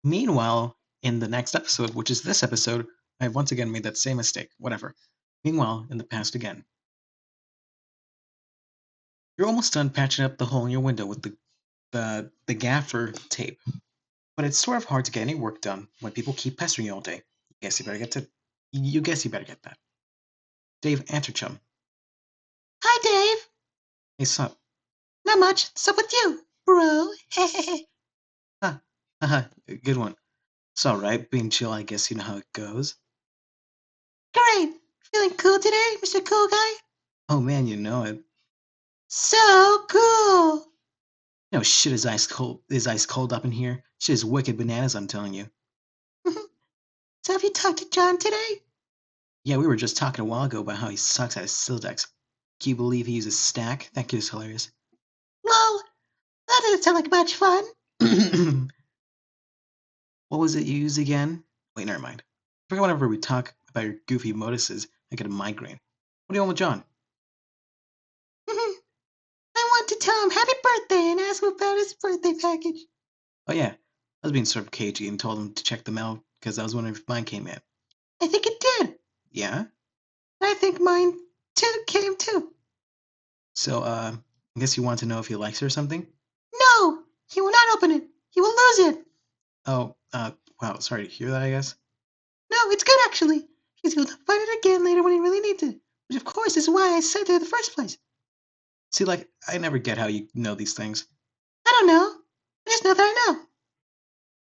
Meanwhile, in the next episode, which is this episode, I've once again made that same mistake. Whatever. Meanwhile, in the past again. You're almost done patching up the hole in your window with the gaffer tape. But it's sort of hard to get any work done when people keep pestering you all day. You guess you better get that. Dave answered chum. Hi, Dave. Hey, sup? Not much. What's up with you, bro? Haha, good one. It's alright, being chill, I guess you know how it goes. Great. Feeling cool today, Mr. Cool Guy? Oh man, you know it. So cool. You know shit is ice cold up in here. Shit is wicked bananas, I'm telling you. So have you talked to John today? Yeah, we were just talking a while ago about how he sucks at his Sildex. Can you believe he uses stack? That kid is hilarious. Well, that doesn't sound like much fun. What was it you used again? Wait, never mind. I forget whenever we talk about your goofy moduses, I get a migraine. What do you want with John? I want to tell him happy birthday and ask him about his birthday package. Oh yeah, I was being sort of cagey and told him to check the mail because I was wondering if mine came in. I think it did. Yeah? I think mine too came too. So, I guess you want to know if he likes her or something? No, he will not open it. He will lose it. Oh, wow, sorry to hear that, I guess. No, it's good actually. He's able to find it again later when he really needs it. Which of course is why I sent it in the first place. See, like, I never get how you know these things. I don't know. I just know that I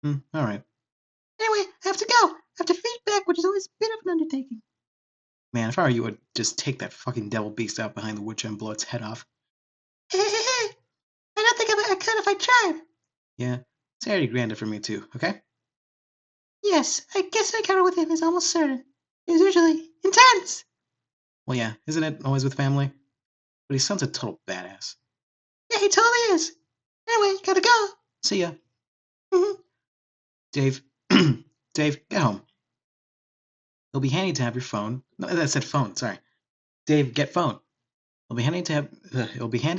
know. Alright. Anyway, I have to go. I have to feed back, which is always a bit of an undertaking. Man, if I were you, I'd just take that fucking devil beast out behind the wood and blow its head off. Hey, hey, hey. I don't think I could if I tried. Yeah, it's already granted for me too, okay? Yes, I guess my encounter with him is almost certain. It was usually intense. Well, yeah, isn't it always with family? But he sounds a total badass. Yeah, he totally is. Anyway, gotta go. See ya. Mhm. Dave, Dave, get home. It'll be handy to have your phone. No, I said phone, sorry. Dave, get phone. It'll be handy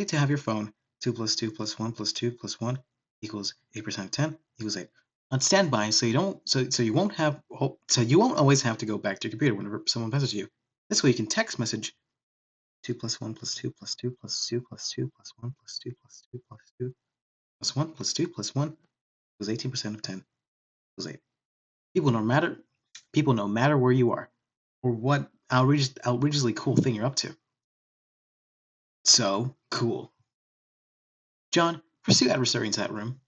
to have your phone. 2 plus 2 plus 1 plus 2 plus 1 equals 8% of 10 equals 8. On standby, so you won't always have to go back to your computer whenever someone messages you. This way you can text message 2 plus 1 plus 2 plus 2 plus 2 plus 2 plus 1 plus 2 plus 2 plus 2 plus 1 plus 2 plus 1 equals 18% of 10 equals 8. People no matter where you are or what outrageously cool thing you're up to. So cool. John, pursue adversary into that room.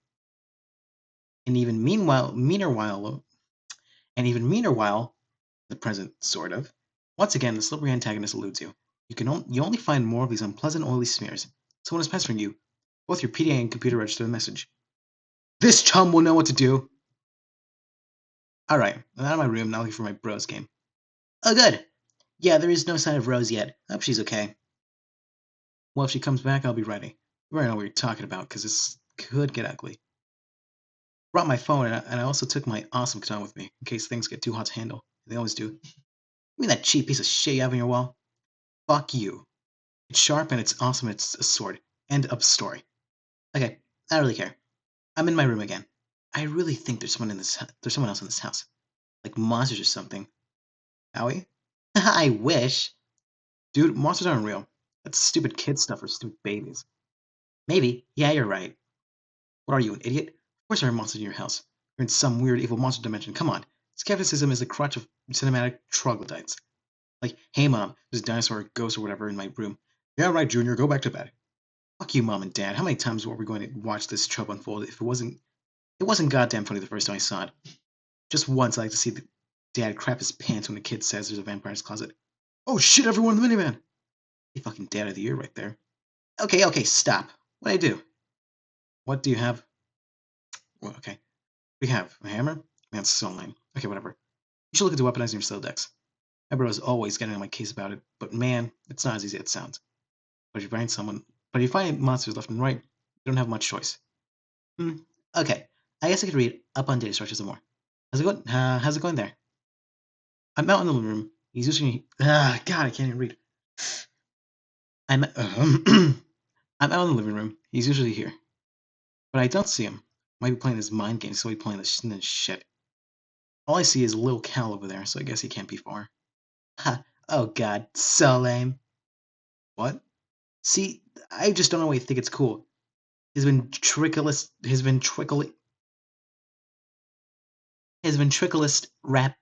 And even meaner while, the present, sort of. Once again, the slippery antagonist eludes you. You only find more of these unpleasant oily smears. Someone is pestering you. Both your PDA and computer register the message. This chum will know what to do. Alright, I'm out of my room, now looking for my bros game. Oh good. Yeah, there is no sign of Rose yet. I hope she's okay. Well, if she comes back, I'll be ready. You already know what you're talking about, because this could get ugly. Brought my phone, and I also took my awesome katana with me, in case things get too hot to handle. They always do. You mean that cheap piece of shit you have on your wall? Fuck you. It's sharp and it's awesome, it's a sword. End of story. Okay, I don't really care. I'm in my room again. I really think there's someone else in this house. Like monsters or something. Howie? I wish. Dude, monsters aren't real. That's stupid kid stuff for stupid babies. Maybe. Yeah, you're right. What are you, an idiot? Of course there are monsters in your house. You're in some weird evil monster dimension. Come on. Skepticism is the crutch of cinematic troglodytes. Like, hey mom, there's a dinosaur or ghost or whatever in my room. Yeah, right, Junior, go back to bed. Fuck you, mom and dad. How many times were we going to watch this trope unfold if it wasn't goddamn funny the first time I saw it. Just once I like to see the dad crap his pants when the kid says there's a vampire's closet. Oh shit, everyone in the minivan! Hey, fucking dad of the year right there. Okay, stop. What'd I do? What do you have? Well, okay. We have a hammer? Man, so lame. Okay, whatever. You should look into weaponizing your Sildex. My bro is always getting on my case about it, but man, it's not as easy as it sounds. But if you find monsters left and right, you don't have much choice. Okay. I guess I could read up on data structures and more. How's it going there? I'm out in the living room. He's usually God, I can't even read. I'm I'm out in the living room. He's usually here, but I don't see him. Might be playing his mind game, so he playing this shit. All I see is Lil Cal over there, so I guess he can't be far. Ha! Oh god, so lame. What? See, I just don't know why you think it's cool. His ventriculist rap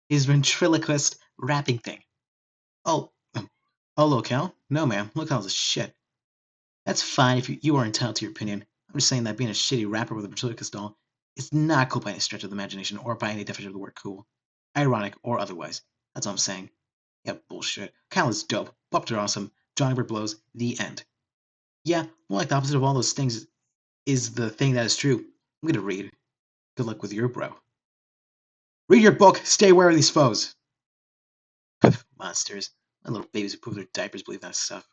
his ventriloquist rapping thing. Oh, Lil-Cal? No, man, Lil-Cal's a shit. That's fine if you are entitled to your opinion. I'm just saying that being a shitty rapper with a ventriloquist doll is not cool by any stretch of the imagination or by any definition of the word cool. Ironic or otherwise. That's all I'm saying. Yeah, bullshit. Cal is dope. Puppets are awesome. Johnny Bird blows. The end. Yeah, more like the opposite of all those things is the thing that is true. I'm gonna read. Good luck with your bro. Read your book. Stay aware of these foes. Monsters. My little babies who poop their diapers believe that stuff.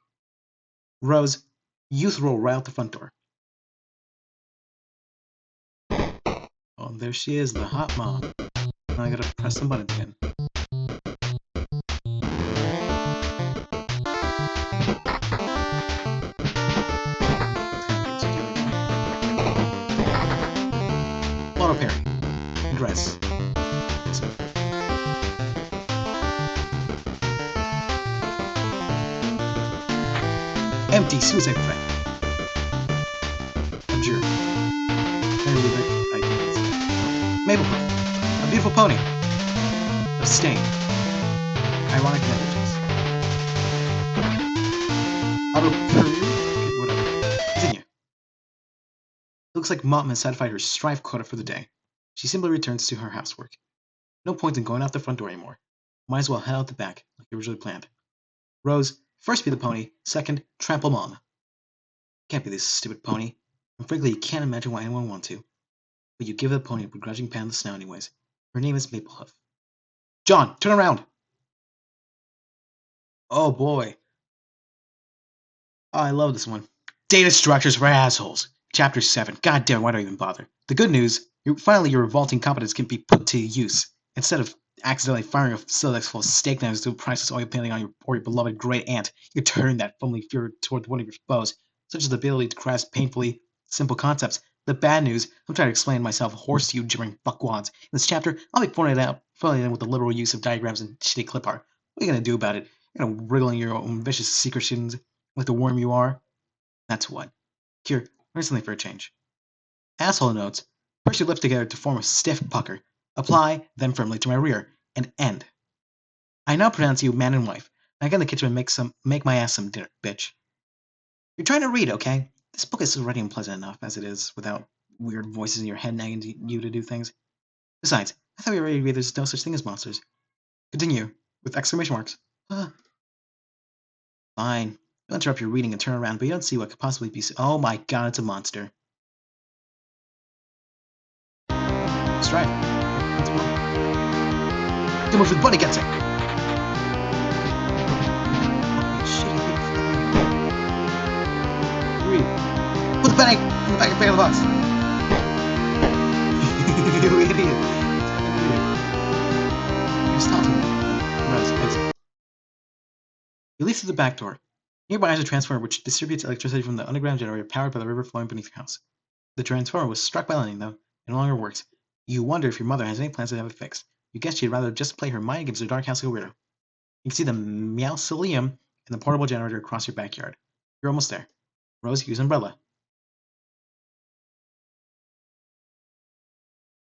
Rose, youth roll right out the front door. Oh, there she is, the hot mom. Now I gotta press some buttons again. Auto parry. Ingress. Empty suicide threat. Abjure. Maple Puff. A beautiful pony. Abstain. Ironic negligence. Auto career? Whatever. Continue. Looks like Mom has satisfied her strife quota for the day. She simply returns to her housework. No point in going out the front door anymore. Might as well head out the back, like you originally planned. Rose, first be the pony, second, trample Mom. Can't be this stupid pony, and frankly you can't imagine why anyone would want to. But you give the pony a begrudging pat on the snout anyways. Her name is Maple Hoof. John, turn around! Oh boy. Oh, I love this one. Data structures for assholes. Chapter 7. God damn, why do I even bother? The good news, finally your revolting competence can be put to use. Instead of accidentally firing a Silex full of steak knives to priceless oil painting on your beloved great aunt, you turn that fumbling fury toward one of your foes, such as the ability to grasp painfully simple concepts. The bad news, I'm trying to explain myself hoarse to you gibbering fuckwads. In this chapter, I'll be filling it in with the literal use of diagrams and shitty clip art. What are you gonna do about it? You're gonna wriggling your own vicious secretions like the worm you are? That's what. Here, learn something for a change. Asshole notes. Push your lips together to form a stiff pucker. Apply, then firmly to my rear, and end. I now pronounce you man and wife. Now get in the kitchen and make my ass some dinner, bitch. You're trying to read, okay? This book is already unpleasant enough as it is, without weird voices in your head nagging you to do things. Besides, I thought we already agreed there's no such thing as monsters. Continue, with exclamation marks. Fine. Don't interrupt your reading and turn around, but you don't see what could possibly be. Oh my god, it's a monster. Strive. That's one. Too much with Bunny gets it. Read. Put the penny in the back of the box. You idiot. Just talk to me. Rose, you leave through the back door. Nearby is a transformer which distributes electricity from the underground generator powered by the river flowing beneath your house. The transformer was struck by lightning, though, and no longer works. You wonder if your mother has any plans to have it fixed. You guess she'd rather just play her mind games in the dark house like a weirdo. You can see the mausoleum and the portable generator across your backyard. You're almost there. Rose, use umbrella.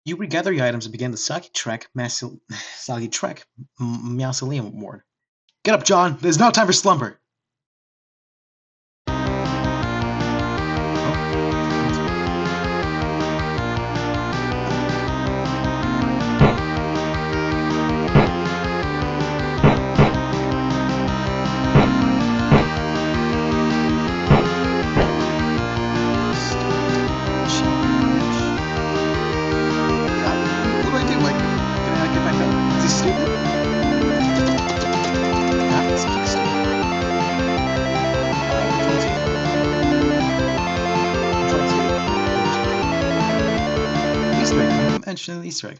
You regather your items and begin the Saki Trek mausoleum ward. Get up, John! There's no time for slumber! Mention an Easter egg.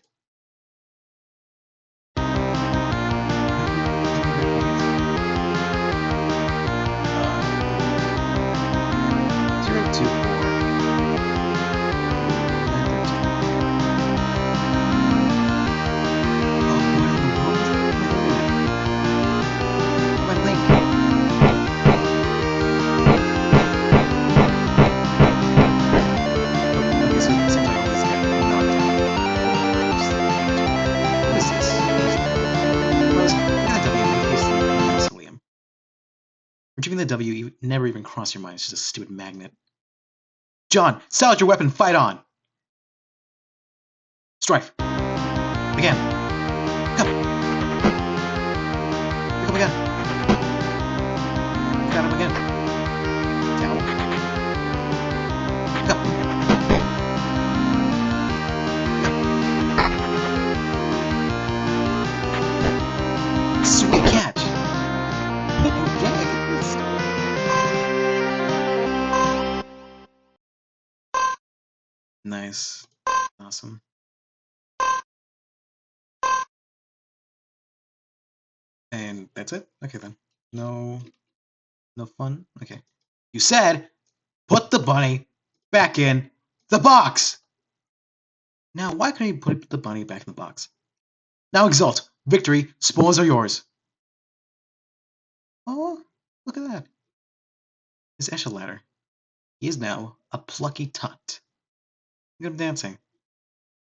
Retrieving the W never even crossed your mind. It's just a stupid magnet. John, sell out your weapon. Fight on. Strife. Again. Come. Pick up again. Got him again. Down. Pick up. Sweet catch. Nice. Awesome. And that's it? Okay then. No fun? Okay. You said, put the bunny back in the box! Now, why couldn't you put the bunny back in the box? Now exult! Victory! Spoils are yours! Oh, look at that. His Eschaladder. He is now a plucky tot. Look at him dancing.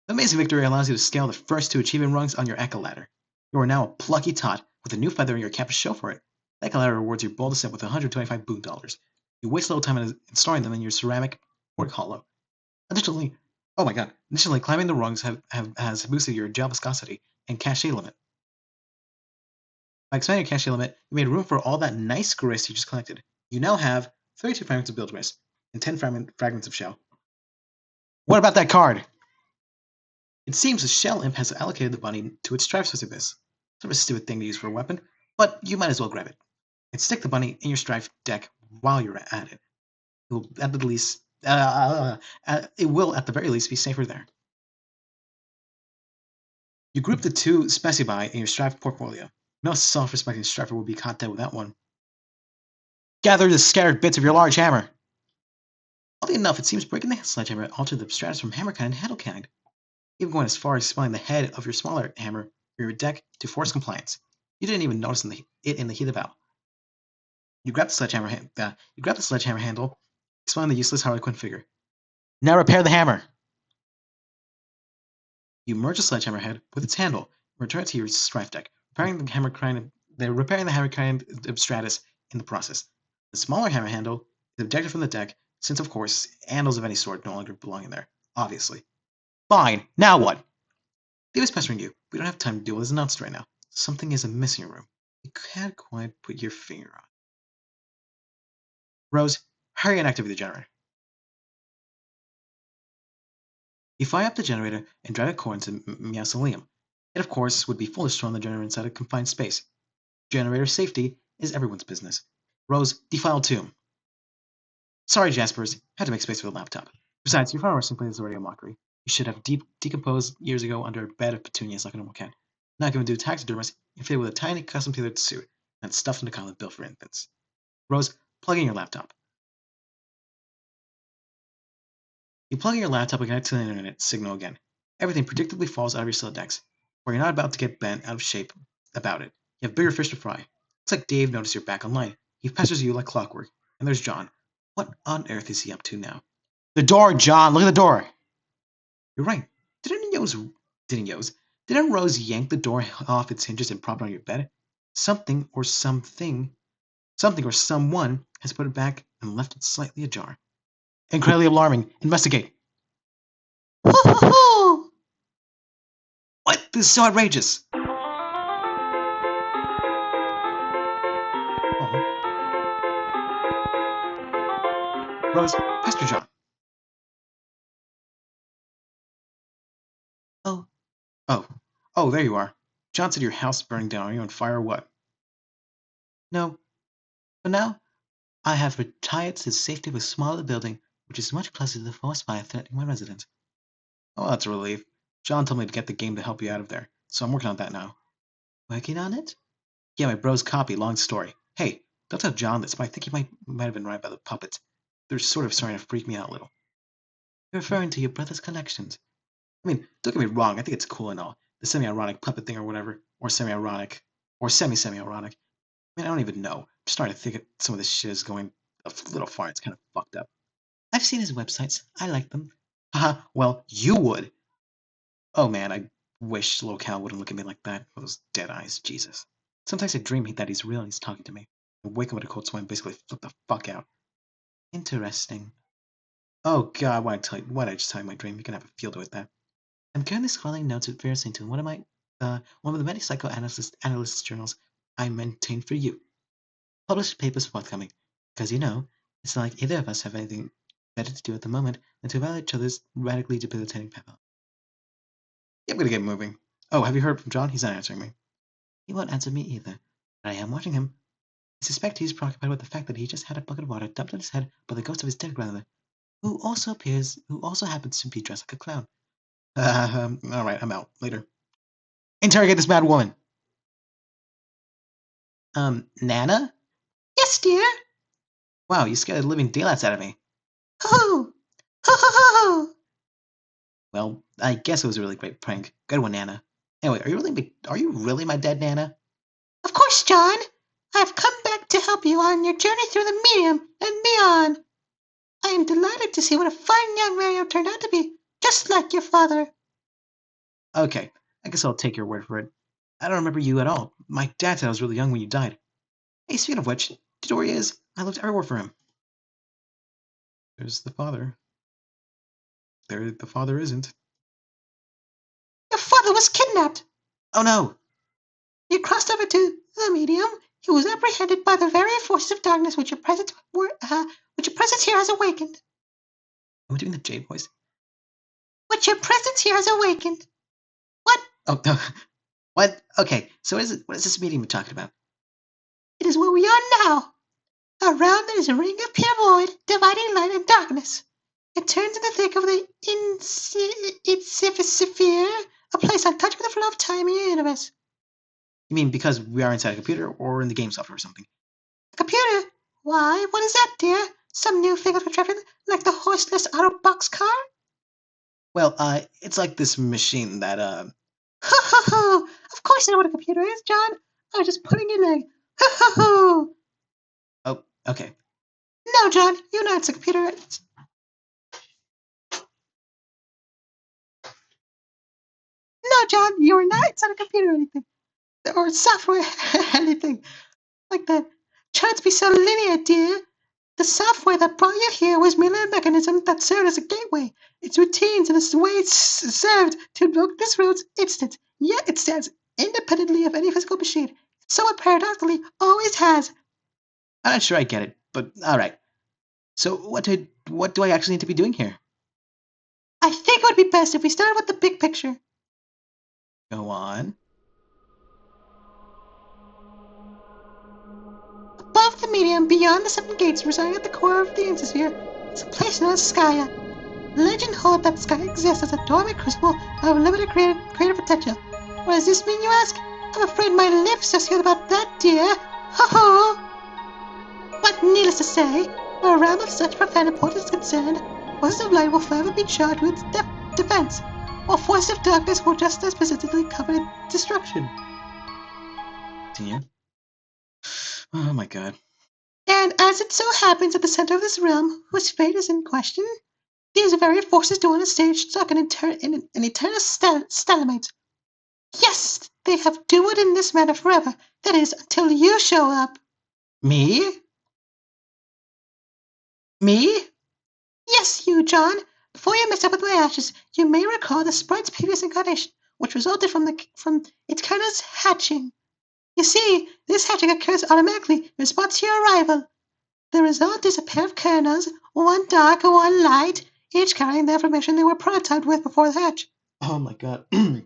The amazing victory allows you to scale the first 2 achievement rungs on your Eschaladder. You are now a plucky tot with a new feather in your cap to show for it. The Eschaladder rewards your bold ascent with 125 boon dollars. You waste little time in storing them in your ceramic pork hollow. Additionally, climbing the rungs has boosted your gel viscosity and cachet limit. By expanding your cachet limit, you made room for all that nice grist you just collected. You now have 32 fragments of build grist and 10 fragments of shell. What about that card? It seems the Shell Imp has allocated the bunny to its strife such as this. Sort of a stupid thing to use for a weapon, but you might as well grab it. And stick the bunny in your strife deck while you're at it. It will at the very least be safer there. You group the 2 specify in your strife portfolio. No self-respecting strifer will be caught dead with that one. Gather the scattered bits of your large hammer. Oddly enough, it seems breaking the sledgehammer altered the Stratus from hammerkind and handlekind, even going as far as spelling the head of your smaller hammer for your deck to force compliance. You didn't even notice it in the heat of battle. You grab the sledgehammer handle, expelling the useless Harlequin figure. Now repair the hammer. You merge the sledgehammer head with its handle, and return it to your strife deck, repairing the hammerkind of Stratus in the process. The smaller hammer handle is ejected from the deck, since of course handles of any sort no longer belong in there. Obviously. Fine. Now what? Dave is pestering you. We don't have time to deal with this announced right now. Something is amiss in your room. You can't quite put your finger on. Rose, hurry and activate the generator. You fire up the generator and drive it according to Mausoleum. It, of course, would be foolish to run the generator inside a confined space. Generator safety is everyone's business. Rose, defile tomb. Sorry, Jaspers. Had to make space for the laptop. Besides, your final resting place is already a mockery. You should have decomposed years ago under a bed of petunias like a normal cat. Not given to a taxidermist and fitted with a tiny custom-tailored suit and stuffed into college built for infants. Rose, plug in your laptop. You plug in your laptop and connect to the internet signal again. Everything predictably falls out of your Silodex, or you're not about to get bent out of shape about it. You have bigger fish to fry. Looks like Dave noticed you're back online. He pesters you like clockwork. And there's John. What on earth is he up to now? The door, John! Look at the door! You're right. Didn't Rose yank the door off its hinges and prop it on your bed? Something or someone has put it back and left it slightly ajar. Incredibly alarming. Investigate. Ho! What? This is so outrageous. Rose, Pastor John. Oh, there you are. John said your house is burning down. Are you on fire or what? No. For now, I have retired to the safety of a smaller building, which is much closer to the forest fire threatening my residence. Oh, that's a relief. John told me to get the game to help you out of there, so I'm working on that now. Working on it? Yeah, my bro's copy, long story. Hey, don't tell John this, but I think he might have been right about the puppets. They're sort of starting to freak me out a little. You're referring to your brother's collections. I mean, don't get me wrong, I think it's cool and all. The semi-ironic puppet thing or whatever. Or semi-ironic. Or semi-semi-ironic. I mean, I don't even know. I'm starting to think some of this shit is going a little far. It's kind of fucked up. I've seen his websites. I like them. Haha, well, you would. Oh man, I wish Locale wouldn't look at me like that. Those dead eyes, Jesus. Sometimes I dream that he's real and he's talking to me. I wake up with a cold sweat and basically flip the fuck out. Interesting. Oh god, why did I just tell you my dream? You can have a field with that. I'm currently scrolling notes at various into one of the many psychoanalyst journals I maintain for you. Published papers forthcoming. Because it's not like either of us have anything better to do at the moment than to evaluate each other's radically debilitating power. Yeah, I'm gonna get moving. Oh, have you heard from John? He's not answering me. He won't answer me either. But I am watching him. I suspect he's preoccupied with the fact that he just had a bucket of water dumped on his head by the ghost of his dead grandmother, who also happens to be dressed like a clown. Alright, I'm out. Later. Interrogate this mad woman! Nana? Yes, dear. Wow, you scared the living daylights out of me. Hoo! Hoo hoo hoo hoo! Well, I guess it was a really great prank. Good one, Nana. Anyway, are you really my dead Nana? Of course, John. I've come back to help you on your journey through the medium and beyond. I am delighted to see what a fine young man you turned out to be, just like your father. Okay, I guess I'll take your word for it. I don't remember you at all. My dad said I was really young when you died. Hey, speaking of which, do you know where he is? I looked everywhere for him. There's the father. There, the father isn't. Your father was kidnapped. Oh no! You crossed over to the medium. He was apprehended by the very forces of darkness which your presence here has awakened. Am I doing the Jade voice? Which your presence here has awakened. What? Oh no. What? Okay, so what is this medium we're talking about? It is where we are now. Around it is a ring of pure void, dividing light and darkness. It turns in the thick of the Insisphere, a place untouched with the flow of time in your universe. You mean because we are inside a computer or in the game software or something? A computer? Why, what is that, dear? Some new thing of contraption, like the horseless auto box car? Well, it's like this machine that, Ho ho ho! Of course I know what a computer is, John. I was just putting in a ho ho ho! Oh, okay. No, John, you know it's a computer. No, John, you're not. It's not a computer or anything. Or software, anything like that. Try to be so linear, dear. The software that brought you here was merely a mechanism that served as a gateway. Its routines and its ways served to invoke this world's instant. Yet it stands independently of any physical machine. So it paradoxically always has. I'm not sure I get it, but alright. So what do I actually need to be doing here? I think it would be best if we started with the big picture. Go on. Above the medium, beyond the seven gates residing at the core of the Insisphere, is a place known as Skya. Legend holds that Skya exists as a dormant crucible of limited creative potential. What does this mean, you ask? I'm afraid my lips are sealed about that, dear. Ho ho! But needless to say, where a realm of such profound importance is concerned, forces of light will forever be charged with defense, while forces of darkness will just as persistently cover its destruction. Continue. Oh my god. And as it so happens at the center of this realm, whose fate is in question, these very forces do on a stage stuck in an eternal stalemate. Yes, they have doomed in this manner forever. That is, until you show up. Me? Me? Yes, you, John. Before you mix up with my ashes, you may recall the sprite's previous incarnation, which resulted from its kernel's hatching. You see, this hatching occurs automatically in response to your arrival. The result is a pair of kernels, one dark and one light, each carrying the information they were prototyped with before the hatch. Oh my god. One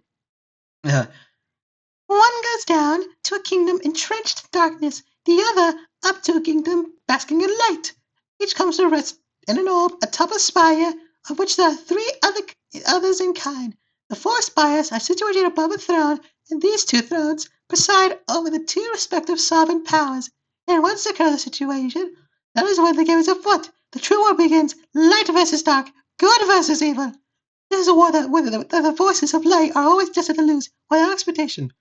goes down to a kingdom entrenched in darkness, the other up to a kingdom basking in light. Each comes to rest in an orb atop a spire, of which there are three others in kind. The four spires are situated above a throne, and these two thrones preside over the two respective sovereign powers. And once secure the situation, that is when the game is afoot. The true war begins. Light versus dark, good versus evil. This is a war that the forces of light are always destined to lose, without expectation.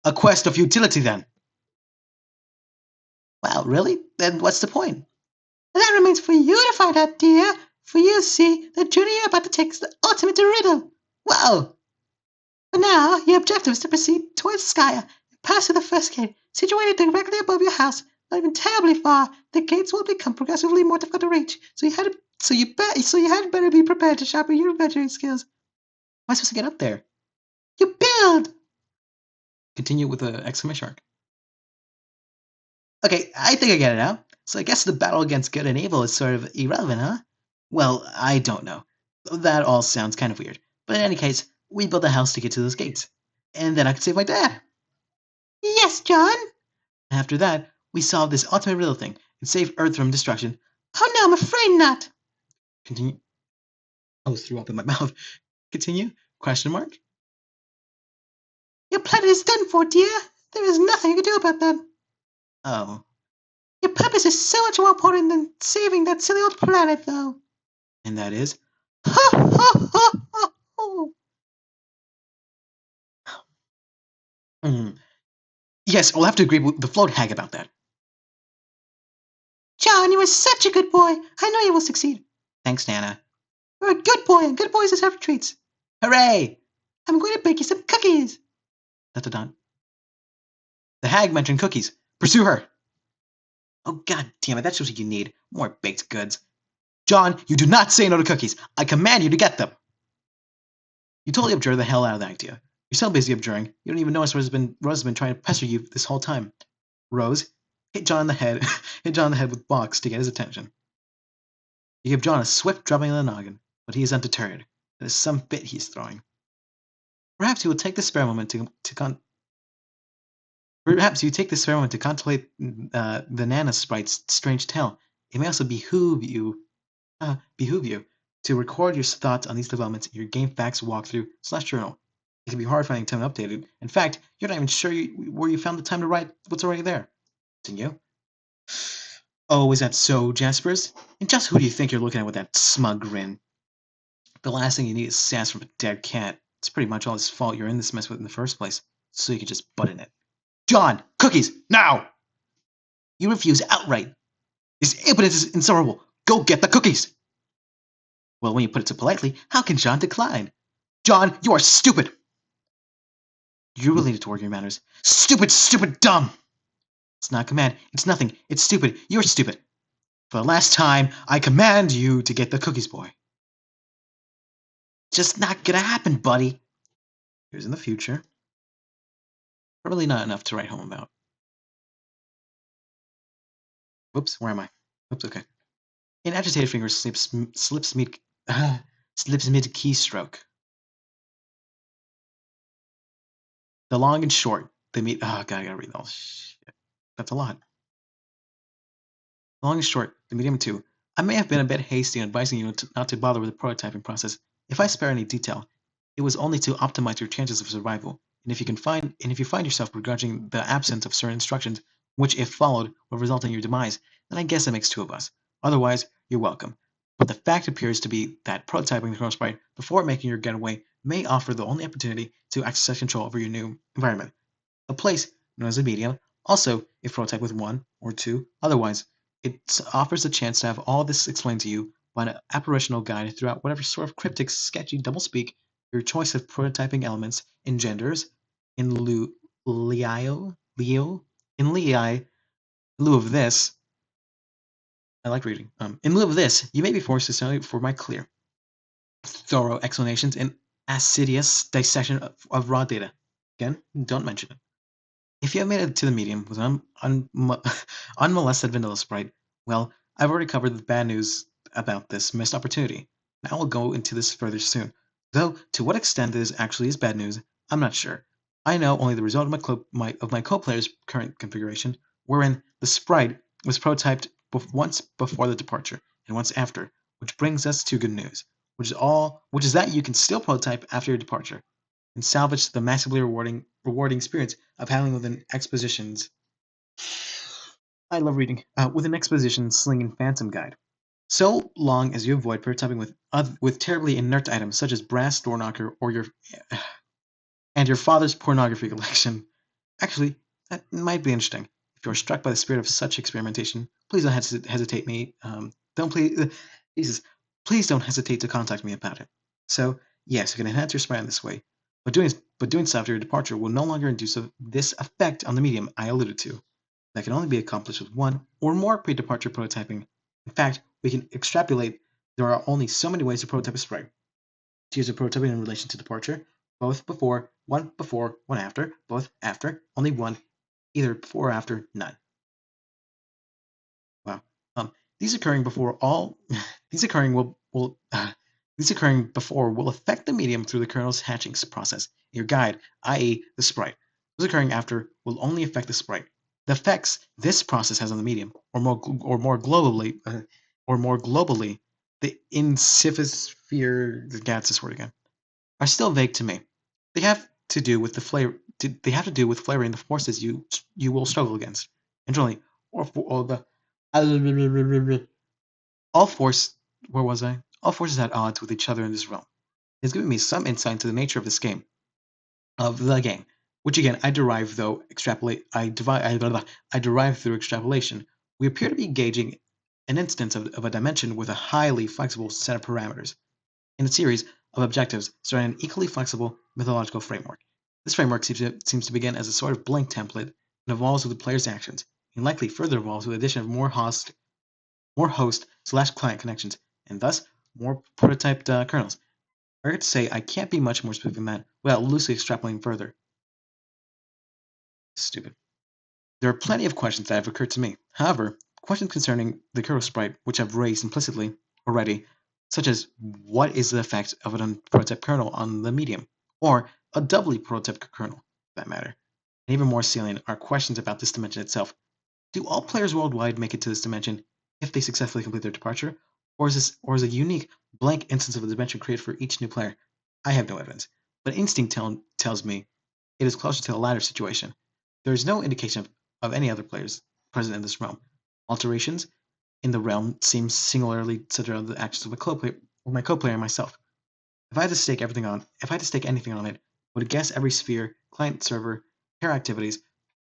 A quest of utility, then. Wow, really? Then what's the point? That remains for you to find out, dear. For you, see, the journey you're about to take is the ultimate riddle. Wow! But now, your objective is to proceed towards Skya and pass through the first gate, situated directly above your house. not even terribly far. The gates will become progressively more difficult to reach. So you had better be prepared to sharpen your adventuring skills. How am I supposed to get up there? You build. Continue with an exclamation mark. Okay, I think I get it now. So I guess the battle against good and evil is sort of irrelevant, huh? Well, I don't know. That all sounds kind of weird. But in any case, we built a house to get to those gates. And then I could save my dad. Yes, John. After that, we solved this ultimate riddle thing and saved Earth from destruction. Oh no, I'm afraid not. Continue. I almost threw up in my mouth. Continue? Question mark? Your planet is done for, dear. There is nothing you can do about that. Oh. Your purpose is so much more important than saving that silly old planet, though. And that is? Ha ha ha ha ha. Yes, we'll have to agree with the float hag about that. John, you are such a good boy. I know you will succeed. Thanks, Nana. You're a good boy, and good boys deserve treats. Hooray! I'm going to bake you some cookies. Dun. The hag mentioned cookies. Pursue her! Oh, god damn it, that's just what you need. More baked goods. John, you do not say no to cookies. I command you to get them. You totally abjure the hell out of that idea. You're so busy abjuring, you don't even notice Rose has been trying to pester you this whole time. Rose, hit John on the head with box to get his attention. You give John a swift drubbing on the noggin, but he is undeterred. It is some fit he is throwing. Perhaps you will take this spare moment Perhaps you take this spare moment to contemplate the Nana Sprite's strange tale. It may also behoove you to record your thoughts on these developments in your Game Facts walkthrough/journal. It can be hard finding time updated. In fact, you're not even sure where you found the time to write what's already there. Continue. Oh, is that so, Jaspers? And just who do you think you're looking at with that smug grin? The last thing you need is sass from a dead cat. It's pretty much all his fault you're in this mess with in the first place, so you can just butt in it. John, cookies, now! You refuse outright. This impotence is insufferable. Go get the cookies! Well, when you put it so politely, how can John decline? John, you are stupid! You really need to work your manners. Stupid, stupid, dumb! It's not a command. It's nothing. It's stupid. You're stupid. For the last time, I command you to get the cookies, boy. Just not gonna happen, buddy. Here's in the future. Probably not enough to write home about. Whoops, where am I? Oops, okay. An agitated finger slips mid keystroke. The long and short, they meet. Oh god, I gotta read all this shit. That's a lot. The long and short, the medium too. I may have been a bit hasty in advising you not to bother with the prototyping process. If I spare any detail, it was only to optimize your chances of survival. And if you find yourself begrudging the absence of certain instructions, which, if followed, will result in your demise, then I guess it makes two of us. Otherwise, you're welcome. But the fact appears to be that prototyping the Chrono Sprite before making your getaway may offer the only opportunity to exercise control over your new environment. A place known as a medium, also if prototyped with 1 or 2, otherwise, it offers a chance to have all this explained to you by an apparitional guide throughout whatever sort of cryptic, sketchy doublespeak your choice of prototyping elements engenders. In lieu of this, I like reading. In lieu of this, you may be forced to study for my clear, thorough explanations and assiduous dissection of raw data. Again, don't mention it. If you have made it to the medium with an unmolested vanilla sprite, well, I've already covered the bad news about this missed opportunity. Now we'll go into this further soon. Though, to what extent this actually is bad news, I'm not sure. I know only the result of my co-player's current configuration, wherein the sprite was prototyped once before the departure and once after, which brings us to good news, which is that you can still prototype after your departure and salvage the massively rewarding experience of handling with an expositions. I love reading with an exposition slinging phantom guide. So long as you avoid prototyping with terribly inert items such as brass door knocker or your father's pornography collection. Actually, that might be interesting. If you are struck by the spirit of such experimentation, please don't hesitate me. Please don't hesitate to contact me about it. So yes, you can enhance your sprite in this way, but doing so after your departure will no longer induce this effect on the medium I alluded to. that can only be accomplished with one or more pre-departure prototyping. In fact, we can extrapolate there are only so many ways to prototype a sprite. To use a prototyping in relation to departure, both before, one after, both after, only one, either before or after, none. Wow. These occurring before all these occurring these occurring before will affect the medium through the kernel's hatching process. Your guide, i.e., the sprite. Those occurring after will only affect the sprite. The effects this process has on the medium, or more globally, the insifosphere. That's this word again. Are still vague to me. They have to do with the flavor. They have to do with flavoring the forces you will struggle against. And generally, or the all force. Where was I? All forces at odds with each other in this realm. It's giving me some insight into the nature of this game, of the game, which again I derive though extrapolate. I derive through extrapolation. We appear to be gauging an instance of a dimension with a highly flexible set of parameters in a series of objectives surrounding an equally flexible mythological framework. This framework seems to begin as a sort of blank template and evolves with the player's actions, and likely further evolves with the addition of more host/client connections, and thus more prototyped kernels. I regret to say I can't be much more specific than that without loosely extrapolating further. Stupid. There are plenty of questions that have occurred to me. However, questions concerning the kernel sprite, which I've raised implicitly already, such as what is the effect of an unprototyped kernel on the medium, or a doubly prototyped kernel, for that matter. And even more salient are questions about this dimension itself. Do all players worldwide make it to this dimension if they successfully complete their departure, or is a unique blank instance of a dimension created for each new player? I have no evidence, but instinct tells me it is closer to the latter situation. There is no indication of any other players present in this realm. Alterations in the realm seem singularly centered on the actions of my co-player and myself. If I had to stake anything on it, I would guess every sphere, client server, pair activities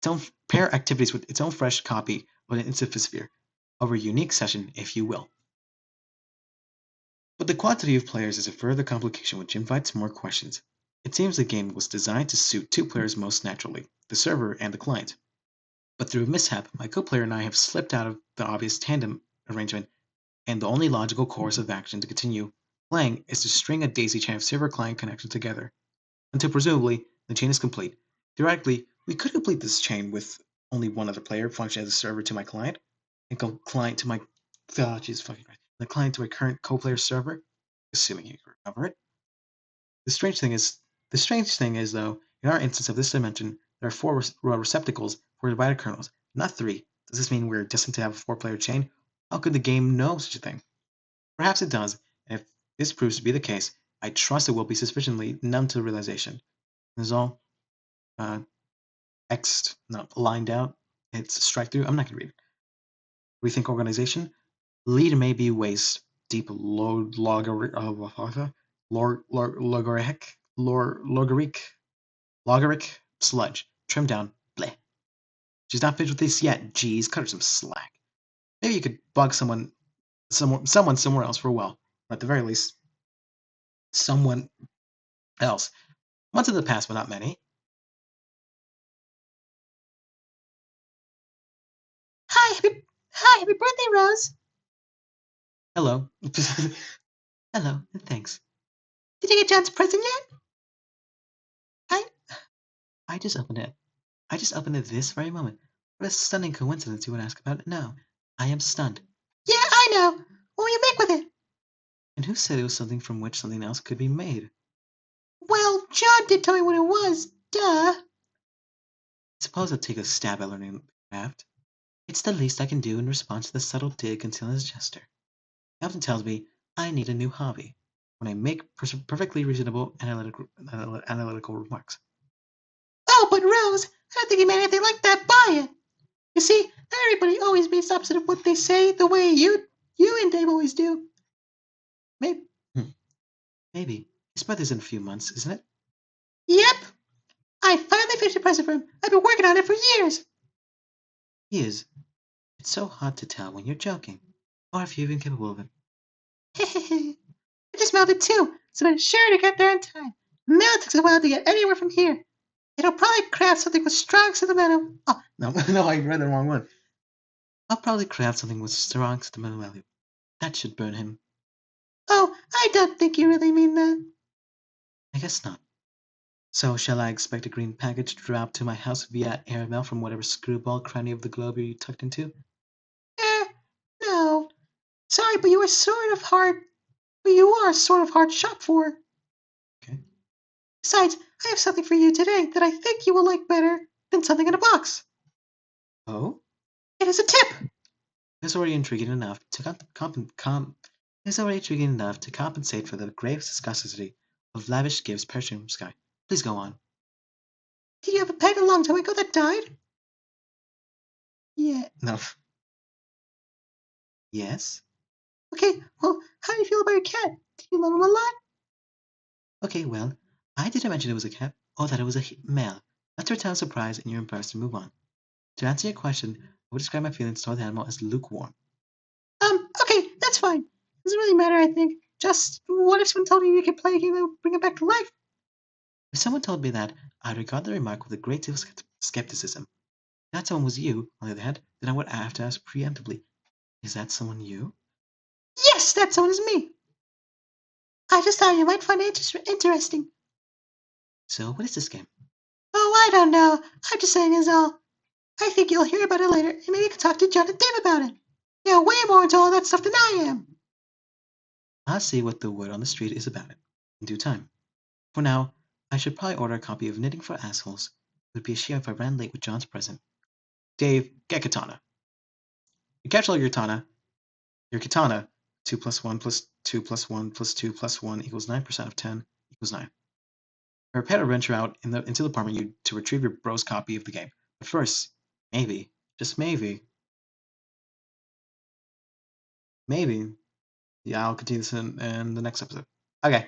with its own fresh copy of an insifosphere, over a unique session, if you will. But the quantity of players is a further complication which invites more questions. It seems the game was designed to suit two players most naturally, the server and the client. But through a mishap, my co-player and I have slipped out of the obvious tandem arrangement, and the only logical course of action to continue playing is to string a daisy chain of server-client connections together, until presumably the chain is complete. Theoretically, we could complete this chain with only one other player functioning as a server to my client, and client to my Jesus fucking Christ, the client to my current co-player server, assuming you can recover it. The strange thing is though, in our instance of this dimension, there are four receptacles for divided kernels, not three. Does this mean we're destined to have a four-player chain? How could the game know such a thing? Perhaps it does, and if this proves to be the case, I trust it will be sufficiently numb to realization. This is all lined out. It's strike through. I'm not gonna read it. Rethink organization. Lead may be waist deep logoric sludge. Trim down. Bleh. She's not finished with this yet. Geez, cut her some slack. Maybe you could bug someone somewhere else for a while. Or at the very least, someone else. Once in the past, but not many. Hi, happy birthday, Rose. Hello. Hello, and thanks. Did you get John's present yet? I just opened it. I just opened it this very moment. What a stunning coincidence you would ask about it now. I am stunned. Yeah, I know. What will you make with it? And who said it was something from which something else could be made? Well, John did tell me what it was. Duh. I suppose I'll take a stab at learning the craft. It's the least I can do in response to the subtle dig concealed in his gesture. He often tells me I need a new hobby when I make perfectly reasonable analytical remarks. Oh, but Rose, I don't think he meant anything like that by it. You see, not everybody always means the opposite of what they say the way you and Dave always do. Maybe. Maybe. His birthday's in a few months, isn't it? Yep. I finally finished a present for him. I've been working on it for years. He is. It's so hard to tell when you're joking, or if you're even capable of it. I just mailed it too, so I'm sure to get there in time. Mail takes a while to get anywhere from here. It'll probably craft something with strong sentimental. Oh, No, no, I read the wrong one. I'll probably craft something with strong sentimental value. That should burn him. oh, I don't think you really mean that. I guess not. So, shall I expect a green package to drop to my house via airmail from whatever screwball cranny of the globe you tucked into? Eh, no. Sorry, but you are sort of hard. But you are sort of hard shop for. Okay. Besides, I have something for you today that I think you will like better than something in a box. Oh? It is a tip. It's already intriguing enough to it's already intriguing enough to compensate for the grave scarcity of lavish gifts perishing from sky. Please go on. Did you have a pet a long time ago that died? Yeah. No. Yes? Okay, well, how do you feel about your cat? Do you love him a lot? Okay, well, I didn't mention it was a cat or that it was a male. Let's pretend surprised and you're embarrassed and move on. To answer your question, I would describe my feelings toward the animal as lukewarm. Okay, that's fine. Doesn't really matter, I think. Just, what if someone told you you could play a game that would bring it back to life? If someone told me that, I'd regard the remark with a great deal of skepticism. If that someone was you, on the other hand, then I would have to ask preemptively, is that someone you? Yes, that someone is me. I just thought you might find it interesting. So, what is this game? Oh, I don't know. I'm just saying is all. I think you'll hear about it later, and maybe you can talk to John and Dave about it. They're way more into all that stuff than I am. I'll see what the word on the street is about it in due time. For now, I should probably order a copy of Knitting for Assholes. It would be a shame if I ran late with John's present. Dave, get katana. You catch all your katana. Your katana. 2 plus 1 plus 2 plus 1 plus 2 plus 1 equals 9% of 10 equals 9. Prepare to venture out into the apartment to retrieve your bro's copy of the game. But first, maybe, just maybe, yeah, I'll continue this in the next episode. Okay.